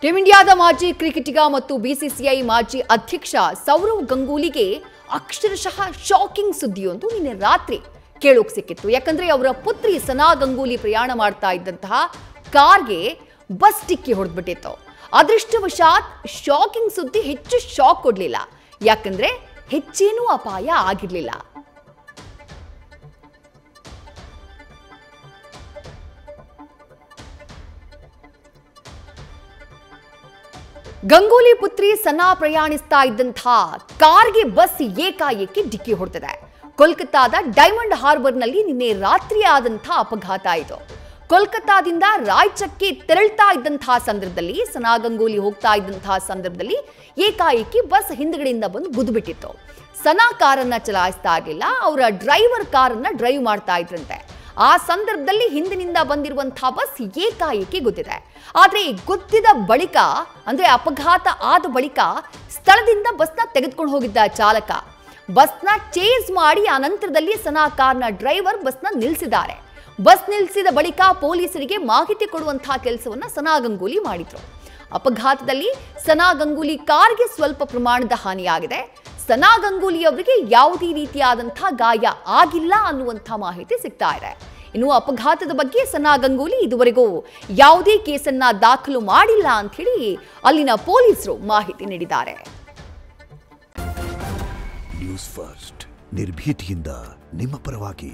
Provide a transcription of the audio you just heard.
Team ಇಂಡಿಯಾದ ಮಾಜಿ ಕ್ರಿಕೆಟಿಗ ಮತ್ತು ಬಿಸಿಸಿಐ ಮಾಜಿ ಅಧ್ಯಕ್ಷ ಸೌರವ್ ಗಂಗೂಲಿಗೆ ಅಕ್ಷರಶಃ ಶಾಕಿಂಗ್ ಸುದ್ದಿಯೊಂದು ನಿನ್ನೆ ರಾತ್ರಿ ಕೇಳೋಕೆ ಸಿಕ್ಕಿತ್ತು. ಯಾಕಂದ್ರೆ ಅವರ ಪುತ್ರಿ ಸನಾ ಗಂಗೂಲಿ ಪ್ರಯಾಣ ಮಾಡ್ತಾ ಇದ್ದಂತಹ ಕಾರ್ಗೆ ಬಸ್ ಡಿಕ್ಕಿ ಹೊಡೆದ್ಬಿಟ್ಟಿತ್ತು. ಅದೃಷ್ಟವಶಾತ್ ಶಾಕಿಂಗ್ ಸುದ್ದಿ ಹೆಚ್ಚು ಶಾಕ್ ಕೊಡ್ಲಿಲ್ಲ, ಯಾಕಂದ್ರೆ ಹೆಚ್ಚೇನೂ ಅಪಾಯ ಆಗಿರ್ಲಿಲ್ಲ. ಗಂಗೂಲಿ ಪುತ್ರಿ ಸನಾ ಪ್ರಯಾಣಿಸ್ತಾ ಇದ್ದಂತಹ ಕಾರ್ಗೆ ಬಸ್ ಏಕಾಏಕಿ ಡಿಕ್ಕಿ ಹೊಡೆದಿದೆ. ಕೋಲ್ಕತ್ತಾದ ಡೈಮಂಡ್ ಹಾರ್ಬರ್ನಲ್ಲಿ ನಿನ್ನೆ ರಾತ್ರಿ ಆದಂತಹ ಅಪಘಾತ ಇದು. ಕೋಲ್ಕತ್ತಾದಿಂದ ರಾಯ್ಚಕ್ಕೆ ತೆರಳ್ತಾ ಇದ್ದಂತಹ ಸಂದರ್ಭದಲ್ಲಿ, ಸನಾ ಗಂಗೂಲಿ ಹೋಗ್ತಾ ಇದ್ದಂತಹ ಸಂದರ್ಭದಲ್ಲಿ ಏಕಾಏಕಿ ಬಸ್ ಹಿಂದ್ಗಡೆಯಿಂದ ಬಂದು ಗುದ್ದುಬಿಟ್ಟಿತ್ತು. ಸನಾ ಕಾರನ್ನ ಚಲಾಯಿಸ್ತಾ ಇರಲಿಲ್ಲ, ಅವರ ಡ್ರೈವರ್ ಕಾರನ್ನ ಡ್ರೈವ್ ಮಾಡ್ತಾ ಇದ್ರಂತೆ. ಆ ಸಂದರ್ಭದಲ್ಲಿ ಹಿಂದಿನಿಂದ ಬಂದಿರುವಂತಹ ಬಸ್ ಏಕಾಏಕಿ ಗುದ್ದಿದೆ. ಆದ್ರೆ ಗುದ್ದಿದ ಬಳಿಕ, ಅಂದ್ರೆ ಅಪಘಾತ ಆದ ಬಳಿಕ ಸ್ಥಳದಿಂದ ಬಸ್ನ ತೆಗೆದುಕೊಂಡು ಹೋಗಿದ್ದ ಚಾಲಕ ಬಸ್ನ ಚೇಸ್ ಮಾಡಿ ಆ ನಂತರದಲ್ಲಿ ಸನಾ ಕಾರ್ನ ಡ್ರೈವರ್ ಬಸ್ನ ನಿಲ್ಲಿಸಿದ್ದಾರೆ. ಬಸ್ ನಿಲ್ಲಿಸಿದ ಬಳಿಕ ಪೊಲೀಸರಿಗೆ ಮಾಹಿತಿ ಕೊಡುವಂತಹ ಕೆಲಸವನ್ನ ಸನಾ ಗಂಗೂಲಿ ಮಾಡಿದ್ರು. ಅಪಘಾತದಲ್ಲಿ ಸನಾ ಗಂಗೂಲಿ ಕಾರ್ಗೆ ಸ್ವಲ್ಪ ಪ್ರಮಾಣದ ಹಾನಿಯಾಗಿದೆ. ಸನಾ ಗಂಗೂಲಿ ಅವರಿಗೆ ಯಾವುದೇ ರೀತಿಯಾದಂತಹ ಗಾಯ ಆಗಿಲ್ಲ ಅನ್ನುವಂತಹ ಮಾಹಿತಿ ಸಿಗ್ತಾ ಇದೆ. ಇನ್ನು ಅಪಘಾತದ ಬಗ್ಗೆ ಸನಾ ಗಂಗೂಲಿ ಇದುವರೆಗೂ ಯಾವುದೇ ಕೇಸನ್ನ ದಾಖಲು ಮಾಡಿಲ್ಲ ಅಂತ ಹೇಳಿ ಅಲ್ಲಿನ ಪೊಲೀಸರು ಮಾಹಿತಿ ನೀಡಿದ್ದಾರೆ. ನ್ಯೂಸ್ ಫಸ್ಟ್ ನಿರ್ಭೀತಿಯಿಂದ ನಿಮ್ಮ ಪರವಾಗಿ.